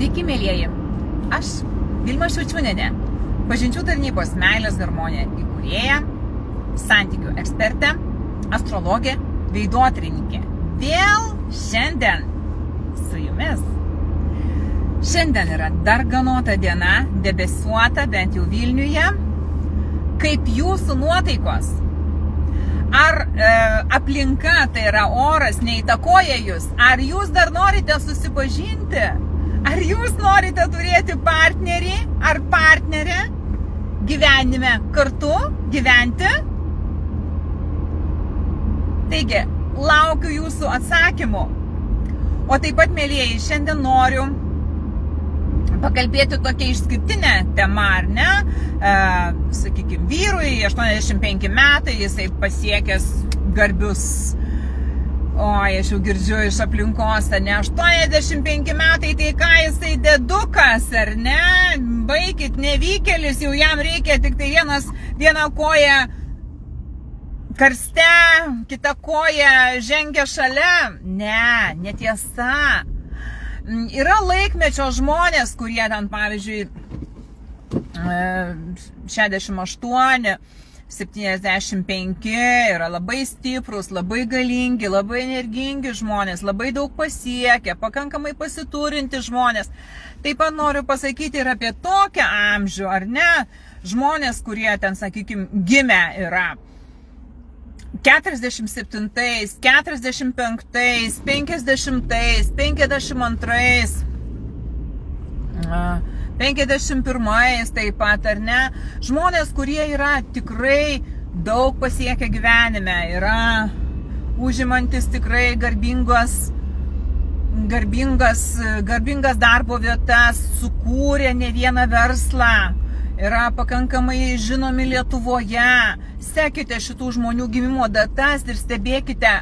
Sveiki, mėlieji. Aš Vilma Šiaučiūnienė, pažinčių tarnybos Meilės harmonija įkūrėja, santykių ekspertė, astrologė, veidotyrininkė. Vėl šiandien su jumis. Šiandien yra darganota diena, debesuota, bent jau Vilniuje. Kaip jūsų nuotaikos? Ar aplinka, tai yra oras, neįtakoja jūs? Ar jūs dar norite susipažinti? Ar jūs norite turėti partnerį ar partnerę gyvenime kartu gyventi? Taigi, laukiu jūsų atsakymų. O taip pat, mėlieji, šiandien noriu pakalbėti tokia išskirtinė tema, ar ne? Sakykime, vyrui 85 metai, jisai pasiekęs garbius, aš jau girdžiu iš aplinkos, ne, 85 metai, tai ką jisai dedukas, ar ne? Baikit, nevykėlis, jau jam reikia tik tai viena koja karste, kita koja žengia šalia. Ne, netiesa. Yra laikmečio žmonės, kurie ten, pavyzdžiui, 68, 75, yra labai stiprus, labai galingi, labai energingi žmonės, labai daug pasiekę, pakankamai pasiturinti žmonės. Taip pat noriu pasakyti ir apie tokią amžių, ar ne, žmonės, kurie ten, sakykime, gimę yra 47, 45, 50, 52, 51 taip pat, ar ne? Žmonės, kurie yra tikrai daug pasiekę gyvenime, yra užimantis tikrai garbingas darbo vietas, sukūrė ne vieną verslą, yra pakankamai žinomi Lietuvoje. Sekite šitų žmonių gimimo datas ir stebėkite,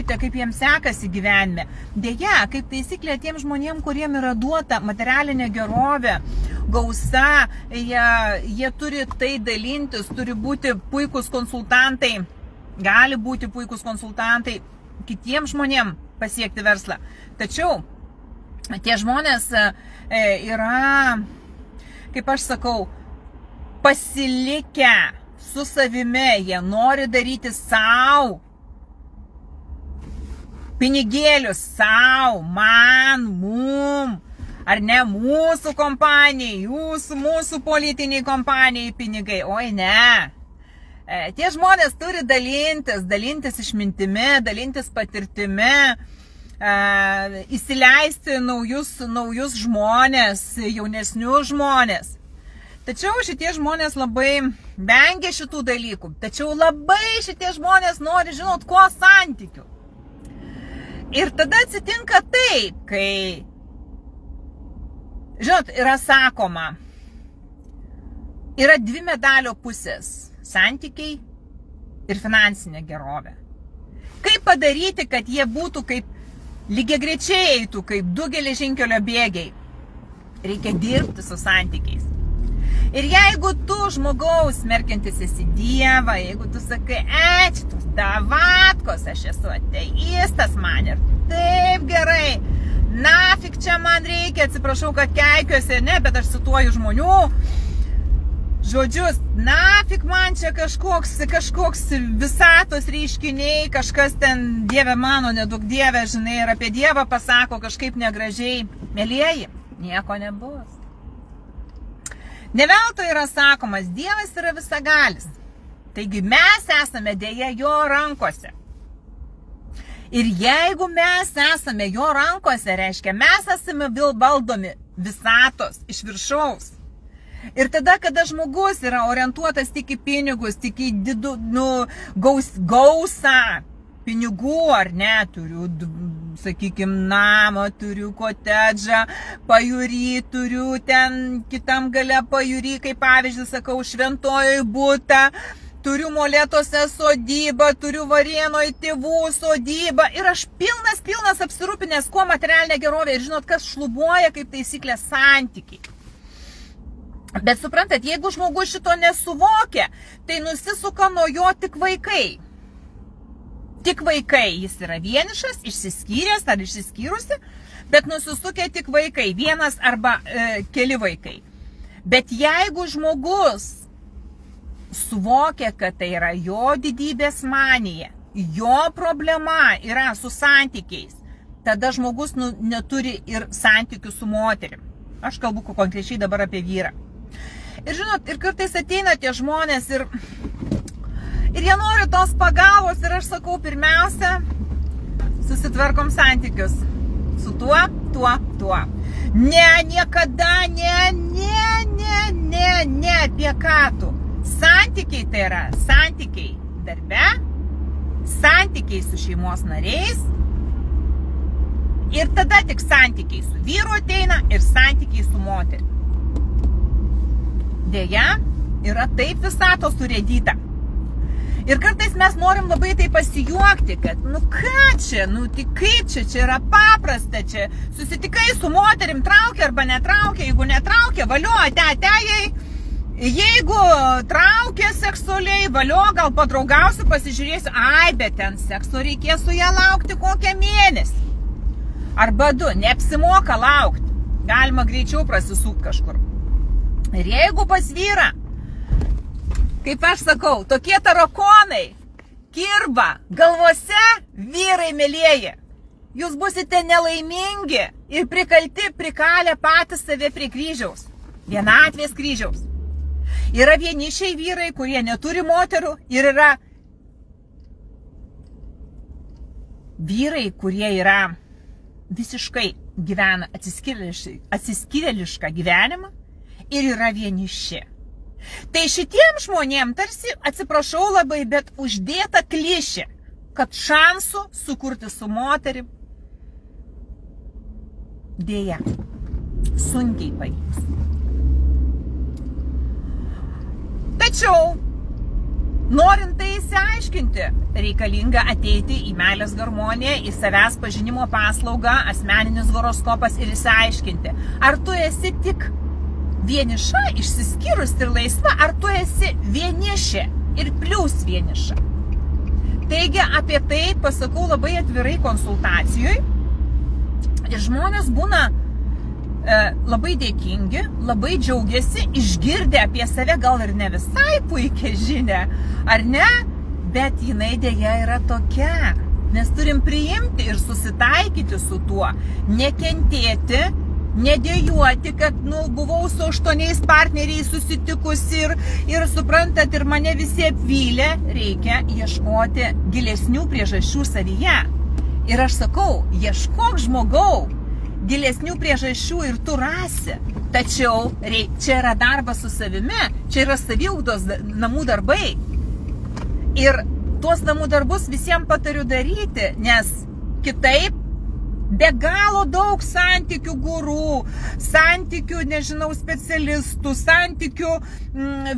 kaip jiems sekasi gyvenime. Deja, kaip taisyklė, tiem žmonėm, kuriem yra duota materialinė gerovė, gausa, jie turi tai dalintis, turi būti puikūs konsultantai, gali būti puikūs konsultantai kitiems žmonėm pasiekti verslą. Tačiau tie žmonės yra, kaip aš sakau, pasilikę su savimi, jie nori daryti savo pinigėlius, savo, man, mum, ar ne, mūsų kompanijai, mūsų politiniai kompanijai pinigai, oi ne. Tie žmonės turi dalintis išmintimi, dalintis patirtimi, įsileisti naujus žmonės, jaunesnius žmonės. Tačiau šitie žmonės labai vengia šitų dalykų. Tačiau labai šitie žmonės nori žinot, ko santykių. Ir tada atsitinka taip, kai, žinot, yra sakoma, yra dvi medalio pusės – santykiai ir finansinė gerovė. Kaip padaryti, kad jie būtų kaip lygiagrečiai eitų, kaip du geležinkelio bėgiai? Reikia dirbti su santykiais. Ir jeigu tu žmogaus smerkiantis esi Dievą, jeigu tu sakai, šitos davatkos, aš esu ateistas, man ir taip gerai, nafik čia man reikia, atsiprašau, kad keikiuosi, ne, bet aš cituoju žmonių žodžius, nafik man čia kažkoks visatos reiškiniai, kažkas ten Dieve mano, nedaug Dieve, žinai, ir apie Dievą pasako kažkaip negražiai. Mėlieji, nieko nebus. Ne veltui yra sakomas, Dievas yra visagalis. Taigi mes esame dėja jo rankose. Ir jeigu mes esame jo rankose, reiškia, mes esame valdomi visatos iš viršaus. Ir tada, kada žmogus yra orientuotas tik į pinigus, tik į gausą pinigų, ar ne, turiu, sakykime, namą, turiu kotedžą, pajūry, turiu ten kitam gale pajūry, kaip pavyzdžiui, sakau, Šventojoj butą, turiu Molėtuose sodybą, turiu Varėnoj tėvų sodybą ir aš pilnas apsirūpinęs kuo materialinė gerovė. Ir žinot, kas šlubuoja, kaip taisyklė, santykiai. Bet suprantat, jeigu žmogus šito nesuvokia, tai nusisuka nuo jo tik vaikai. Tik vaikai, jis yra vienišas, išsiskyręs ar išsiskyrusi, bet nusisukę tik vaikai, vienas arba keli vaikai. Bet jeigu žmogus suvokia, kad tai yra jo didybės manija, jo problema yra su santykiais, tada žmogus neturi ir santykių su moterim. Aš kalbu konkrečiai dabar apie vyrą. Ir žinot, ir kartais ateina tie žmonės ir jie nori tos pagalbos ir aš sakau, pirmiausia, susitvarkom santykius su tuo. Ne, niekada, ne, apie ką tu. Santykiai tai yra santykiai darbe, santykiai su šeimos nariais ir tada tik santykiai su vyru ateina ir santykiai su moterimi. Deja, yra taip visatos surėdyta. Ir kartais mes norim labai tai pasijuokti, kad, ką čia, tai kaip čia yra paprasta, čia susitikai su moterim, traukia arba netraukia, jeigu netraukia, valio, atejai, jeigu traukia seksualiai, valio, gal padraugausiu, pasižiūrėsiu, bet ten sekso reikės su ją laukti kokią mėnesį. Arba 2, neapsimoka laukti, galima greičiau prasisūkti kažkur. Ir jeigu pas vyrą, kaip aš sakau, tokie tarakonai kirba galvose, vyrai mėlieji, jūs busite nelaimingi ir prikalę patys save prie kryžiaus, vienatvės kryžiaus. Yra vienišiai vyrai, kurie neturi moterų ir yra vyrai, kurie yra visiškai gyvena atsiskyrėlišką gyvenimą ir yra vieniši. Tai šitiem žmonėm tarsi, atsiprašau labai, bet uždėta klišė, kad šansų sukurti su moterim dėja sunkiai pavyks. Tačiau, norint tai įsiaiškinti, reikalinga ateiti į meilės harmoniją, į savęs pažinimo paslaugą, asmeninis horoskopas ir įsiaiškinti, ar tu esi tik vieniša, išsiskyrus ir laisva, ar tu esi vienišė ir plius vieniša. Taigi apie tai pasakau labai atvirai konsultacijoj ir žmonės būna labai dėkingi, labai džiaugiasi, išgirdę apie save gal ir ne visai puikią žinią, ar ne, bet jinai dėja yra tokia. Mes turim priimti ir susitaikyti su tuo, nekentėti, nedėjuoti, kad buvau su 8 partneriais susitikusi ir suprantat, ir mane visi apvylė, reikia ieškoti gilesnių priežasčių savyje. Ir aš sakau, ieškok žmogau gilesnių priežasčių ir tu rasi. Tačiau čia yra darbas su savimi, čia yra saviugdos namų darbai. Ir tuos namų darbus visiems patariu daryti, nes kitaip be galo daug santykių gurų, santykių, nežinau, specialistų, santykių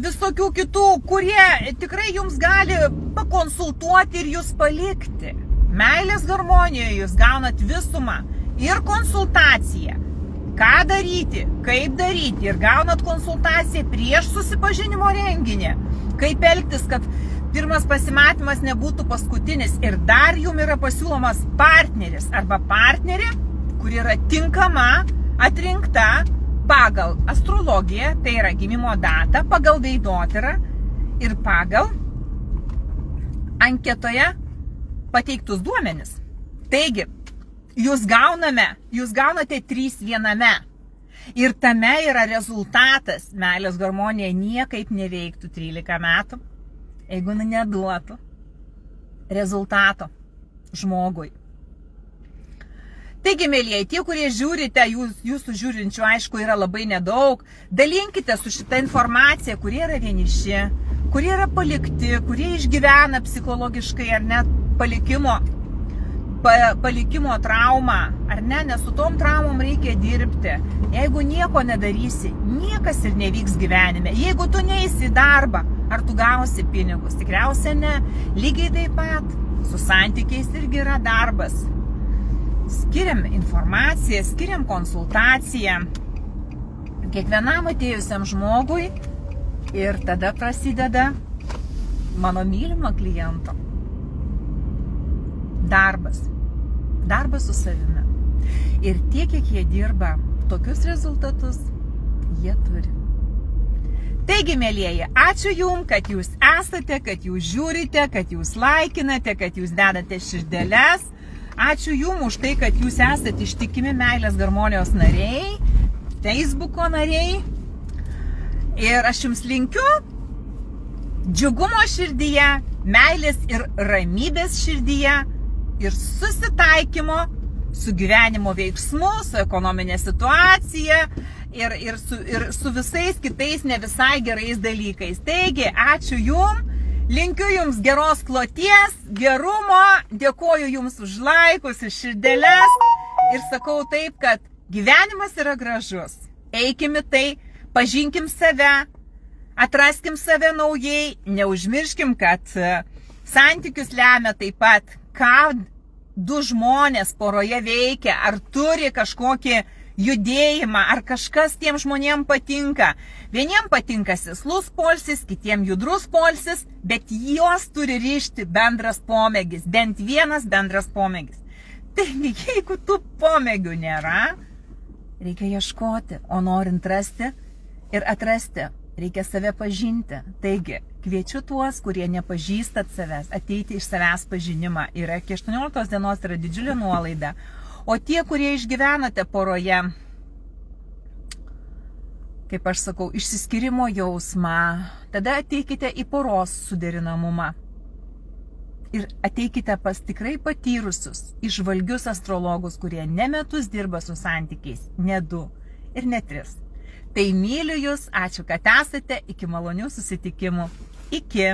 visokių kitų, kurie tikrai jums gali pakonsultuoti ir jūs palikti. Meilės harmonijoje jūs gaunat visumą ir konsultaciją. Ką daryti, kaip daryti ir gaunat konsultaciją prieš susipažinimo renginį. Kaip elgtis, kad pirmas pasimatymas nebūtų paskutinis ir dar jums yra pasiūlomas partneris arba partnerė, kuri yra tinkama, atrinkta pagal astrologiją, tai yra gimimo datą, pagal veidotyrą ir pagal anketoje pateiktus duomenis. Taigi, jūs gaunate 3 viename. Ir tame yra rezultatas. Meilės harmonija niekaip neveiktų 13 metų, jeigu neduotų rezultato žmogui. Taigi, mėlyje, tie, kurie žiūrite, jūsų žiūrinčių, aišku, yra labai nedaug, dalinkite su šitą informaciją, kurie yra vieniši, kurie yra palikti, kurie išgyvena psichologiškai ar net palikimo traumą, ar ne, nes su tom traumom reikia dirbti. Jeigu nieko nedarysi, niekas ir nevyks gyvenime. Jeigu tu neisi į darbą, ar tu gausi pinigus? Tikriausiai ne. Lygiai taip pat su santykiais irgi yra darbas. Skiriam informaciją, skiriam konsultaciją kiekvienam atėjusiam žmogui ir tada prasideda mano mylimo kliento darbas su savimi. Ir tiek, kiek jie dirba, tokius rezultatus jie turi. Taigi, mėlieji, ačiū Jums, kad Jūs esate, kad Jūs žiūrite, kad Jūs laikinate, kad Jūs dedate širdeles. Ačiū Jums už tai, kad Jūs esate ištikimi Meilės harmonijos nariai, Facebooko nariai. Ir aš Jums linkiu džiugumo širdyje, meilės ir ramybės širdyje ir susitaikymo su gyvenimo veiksmu, su ekonominė situacija ir su visais kitais ne visai gerais dalykais. Taigi, ačiū Jums, linkiu Jums geros kloties, gerumo, dėkoju Jums už laikus, už širdeles ir sakau taip, kad gyvenimas yra gražus. Eikime tai, pažinkim save, atraskim save naujai, neužmirškim, kad santykius lemia taip pat, ką du žmonės poroje veikia, ar turi kažkokį judėjimą, ar kažkas tiem žmonėm patinka. Vieniem patinka sėslus poilsis, kitiem judrus poilsis, bet juos turi rišti bendras pomėgis, bent vienas bendras pomėgis. Taigi, jeigu tų pomėgių nėra, reikia ieškoti, o norint rasti ir atrasti, reikia save pažinti. Taigi, kviečiu tuos, kurie nepažįstat savęs, ateiti iš savęs pažinimą. Ir iki 18 dienos yra didžiulė nuolaida. O tie, kurie išgyvenate poroje, kaip aš sakau, išsiskyrimo jausmą, tada ateikite į poros suderinamumą. Ir ateikite pas tikrai patyrusius, išvalgius astrologus, kurie ne metus dirba su santykiais, ne 2 ir ne 3. Tai myliu Jūs, ačiū, kad esate, iki malonių susitikimų. Iki.